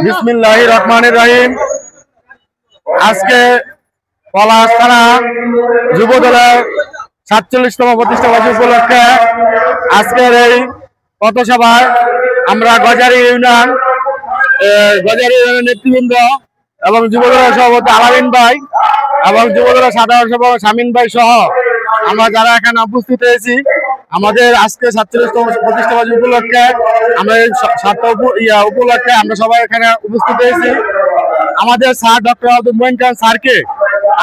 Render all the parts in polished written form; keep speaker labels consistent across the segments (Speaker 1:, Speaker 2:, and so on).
Speaker 1: বিসমিল্লাহির রহমানির রহিম। আজকে পলাশ থানা যুব দলের ৪৭তম প্রতিষ্ঠা বার্ষিকী উপলক্ষে আজকের এই পথসভায় আমরা গজারি ইউনিয়নের নেতৃবৃন্দ এবং যুব দলের সভাপতি আলামিন ভাই এবং যুব দলের সাধারণ সম্পাদক শামীম ভাই সহ আমরা যারা এখানে উপস্থিত হয়েছি, আমাদের আজকে ৪৭তম প্রতিষ্ঠা বার্ষিকী উপলক্ষে আমরা উপলক্ষে আমরা সবাই এখানে উপস্থিত হয়েছি। আমাদের স্যার ডক্টর আব্দুল মঈন খান স্যারকে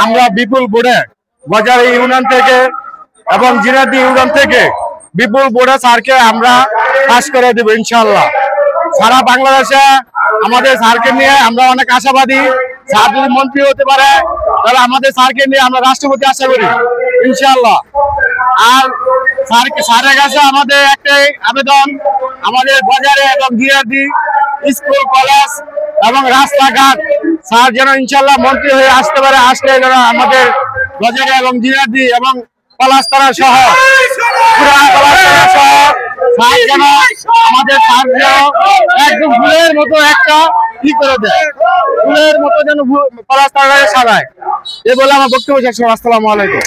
Speaker 1: আমরা বিপুল ভোটে গজারি ইউনিয়ন থেকে এবং জিনাদি ইউনিয়ন থেকে বিপুল ভোটে স্যারকে আমরা পাস করে দেব ইনশাআল্লাহ। সারা বাংলাদেশে আমাদের স্যারকে নিয়ে আমরা অনেক আশাবাদী। স্যার যদি মন্ত্রী হতে পারে তাহলে আমাদের স্যারকে নিয়ে আমরা রাষ্ট্রপতি আশা করি ইনশাআল্লাহ। আর স্যারের কাছে আমাদের একটাই আবেদন, আমাদের বাজারে এবং জিআরডি স্কুল কলেজ এবং রাস্তাঘাট স্যার যেন ইনশাআল্লাহ মন্ত্রী হয়ে আসতে পারে। আসলে যেন আমাদের বাজারে এবং জিআরডি এবং পলাশ থানা সহ স্যার যেন আমাদের স্যার একদম ফুলের মতো একটা কি করে দেয়, ফুলের মতো যেন পলাশ থানায় সাজায়। এ বলে আমার বক্তব্য শেষ। আসসালামু আলাইকুম।